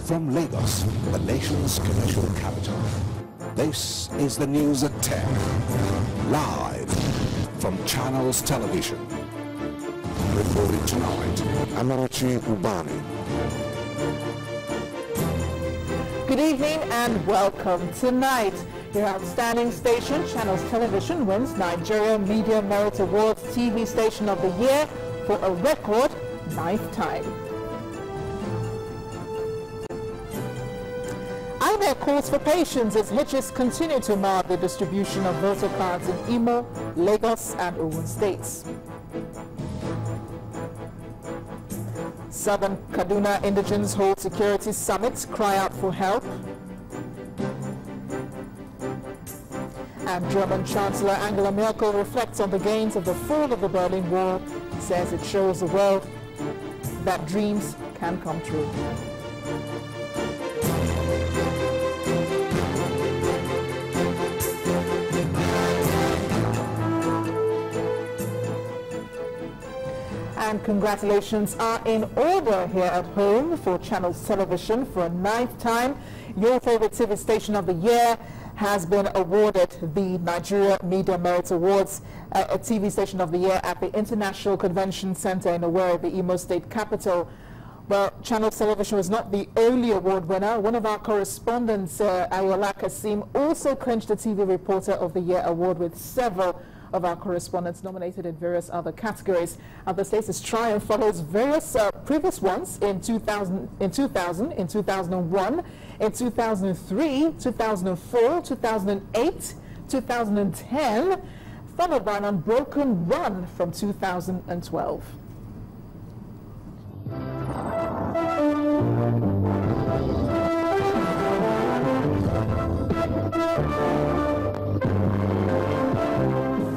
From Lagos, the nation's commercial capital, this is the news at 10, live from Channels Television. Reporting tonight, Amarachi Ubani. Good evening and welcome. Tonight, your outstanding station, Channels Television, wins Nigerian Media Merit Awards TV Station of the Year for a record 9th time. INEC calls for patience as hitches continue to mar the distribution of voter cards in Imo, Lagos and Ogun states. Southern Kaduna indigents hold security summits, cry out for help. And German Chancellor Angela Merkel reflects on the gains of the fall of the Berlin Wall, says it shows the world that dreams can come true. And congratulations are in order here at home for Channels Television for a 9th time. Your favorite TV station of the year has been awarded the Nigerian Media Merit Awards, a TV station of the year at the International Convention Center in Owerri, the Imo State capital. Well, Channels Television was not the only award winner. One of our correspondents, Ayola Kasim, also clinched the TV Reporter of the Year award with several of our correspondents nominated in various other categories. The state's triumph follows various previous ones in 2000, in 2001, in 2003, 2004, 2008, 2010, followed by an unbroken run from 2012.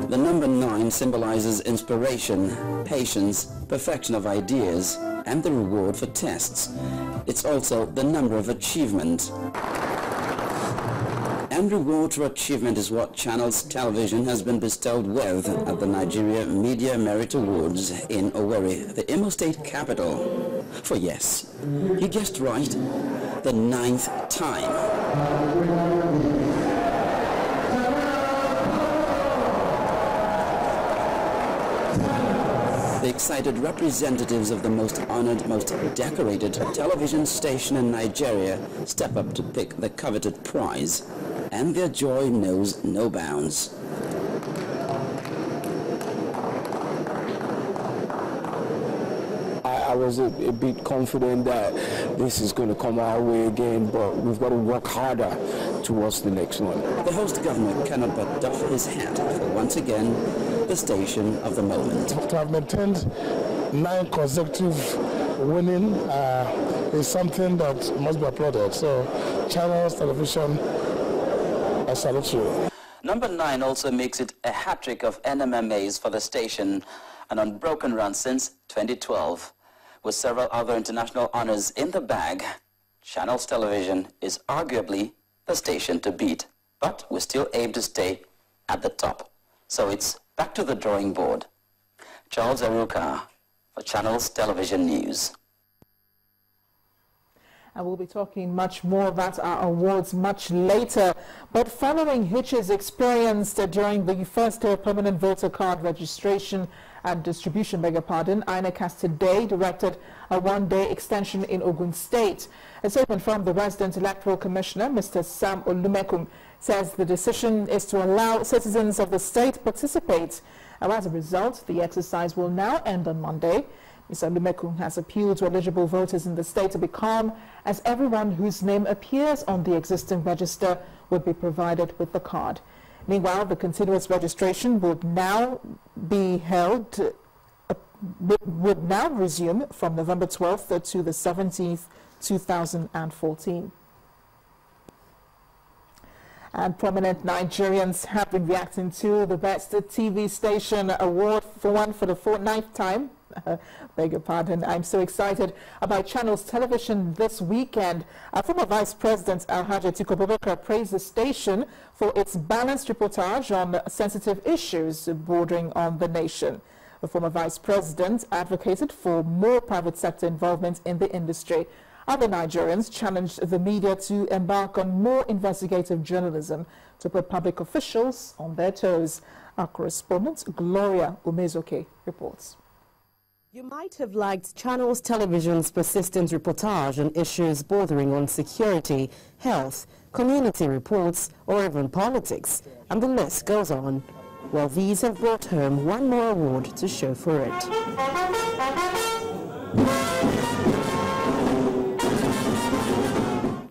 The number 9 symbolizes inspiration, patience, perfection of ideas, and the reward for tests. It's also the number of achievement. And reward for achievement is what Channels Television has been bestowed with at the Nigerian Media Merit Awards in Owerri, the Imo State capital. For yes, you guessed right, the 9th time. The excited representatives of the most honored, most decorated television station in Nigeria step up to pick the coveted prize, and their joy knows no bounds. I was a bit confident that this is going to come our way again, but we've got to work harder towards the next one. The host governor cannot but doff his hat for once again the station of the moment. To have maintained 9 consecutive winning is something that must be applauded. So, Channels Television, I salute you. Number 9 also makes it a hat-trick of NMMAs for the station, an unbroken run since 2012. With several other international honors in the bag, Channels Television is arguably the station to beat, but we still aim to stay at the top. So it's back to the drawing board. Charles Aruka for Channels Television News. And we'll be talking much more about our awards much later. But following hitches experienced during the first day of permanent voter card registration and distribution, INEC has today directed a one-day extension in Ogun State. A statement from the resident electoral commissioner, Mr. Sam Olumekum, says the decision is to allow citizens of the state participate. As a result, the exercise will now end on Monday. Mr. Olumekum has appealed to eligible voters in the state to be calm, as everyone whose name appears on the existing register would be provided with the card. Meanwhile, the continuous registration would now be held, would now resume from November 12th to the 17th, 2014. And prominent Nigerians have been reacting to the Best TV Station Award for the 9th time. Beg your pardon. I'm so excited about Channels Television this weekend. Our former Vice President Alhaji Atiku Abubakar praised the station for its balanced reportage on sensitive issues bordering on the nation. The former Vice President advocated for more private sector involvement in the industry. Other Nigerians challenged the media to embark on more investigative journalism to put public officials on their toes. Our correspondent, Gloria Umezoke, reports. You might have liked Channels Television's persistent reportage on issues bordering on security, health, community reports, or even politics, and the list goes on. Well, these have brought home one more award to show for it.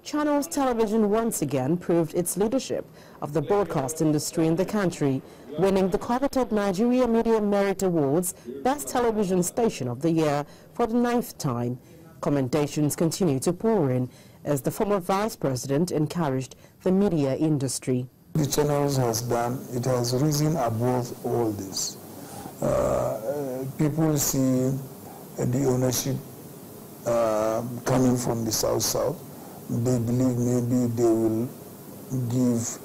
Channels Television once again proved its leadership of the broadcast industry in the country, winning the coveted Nigerian Media Merit Awards Best Television Station of the Year for the 9th time. Commendations continue to pour in as the former vice president encouraged the media industry. The channels has done, it has risen above all this. People see the ownership coming from the south. They believe maybe they will give,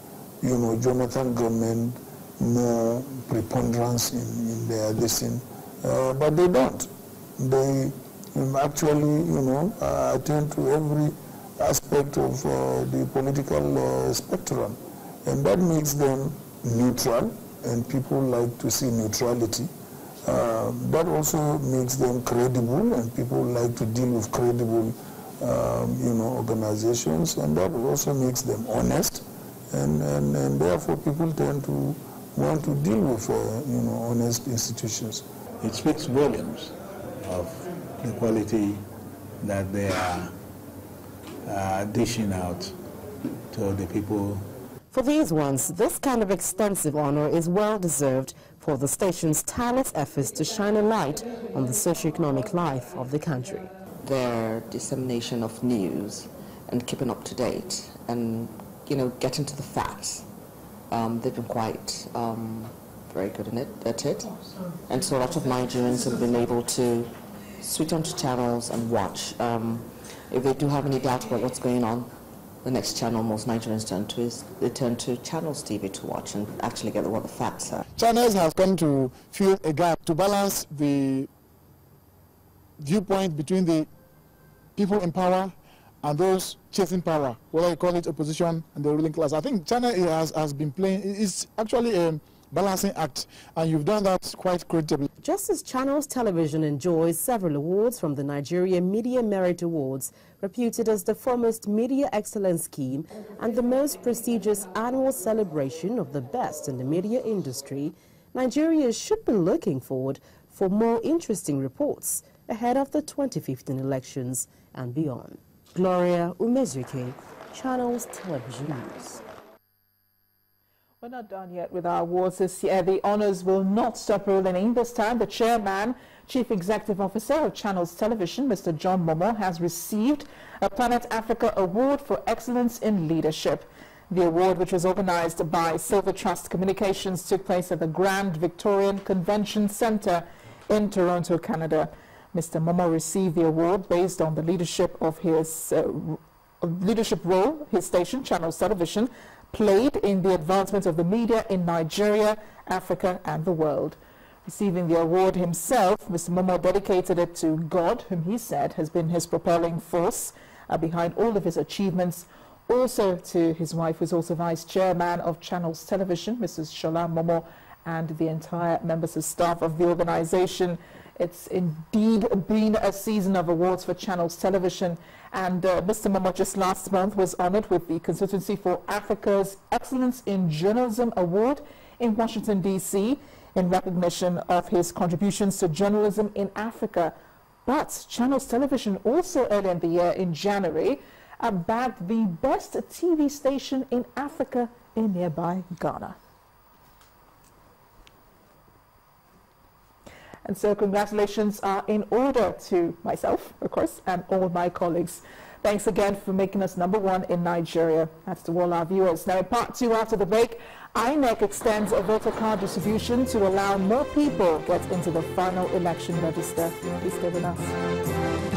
Jonathan government more preponderance in their decision, but they don't. They actually, attend to every aspect of the political spectrum, and that makes them neutral, and people like to see neutrality. That also makes them credible, and people like to deal with credible organizations, and that also makes them honest, and therefore people tend to want to deal with honest institutions. It speaks volumes of the quality that they are dishing out to the people. For these ones, this kind of extensive honor is well deserved for the station's tireless efforts to shine a light on the socio-economic life of the country. Their dissemination of news and keeping up to date and, getting to the facts. They've been quite very good at it. And so a lot of Nigerians have been able to switch onto channels and watch. If they do have any doubt about what's going on, the next channel most Nigerians turn to is they turn to Channels TV to watch and actually get what the facts are. Channels have come to fill a gap to balance the viewpoint between the people in power and those chasing power, whether you call it opposition and the ruling class. I think Channel has been playing, it's actually a balancing act, and you've done that quite creditably. Just as Channels Television enjoys several awards from the Nigerian Media Merit Awards, reputed as the foremost media excellence scheme and the most prestigious annual celebration of the best in the media industry, Nigerians should be looking forward for more interesting reports ahead of the 2015 elections and beyond. Gloria Umezuke, Channels Television News. We're not done yet with our awards this year. The honors will not stop rolling in. This time, the chairman, Chief Executive Officer of Channels Television, Mr. John Momo, has received a Planet Africa Award for Excellence in Leadership. The award, which was organized by Silver Trust Communications, took place at the Grand Victorian Convention Center in Toronto, Canada. Mr. Momo received the award based on the leadership of his leadership role his station, Channels Television, played in the advancement of the media in Nigeria, Africa, and the world. Receiving the award himself, Mr. Momo dedicated it to God, whom he said has been his propelling force behind all of his achievements. Also to his wife, who's also vice chairman of Channels Television, Mrs. Shola Momo, and the entire members of staff of the organization. It's indeed been a season of awards for Channels Television, and Mr. Momo just last month was honored with the Constituency for Africa's Excellence in Journalism Award in Washington, D.C. in recognition of his contributions to journalism in Africa. But Channels Television also earlier in the year, in January, bagged the best TV station in Africa in nearby Ghana. And so congratulations are in order to myself, of course, and all my colleagues. Thanks again for making us #1 in Nigeria. That's to all our viewers. Now in part 2 after the break, INEC extends a voter card distribution to allow more people get into the final election register. Please stay with us.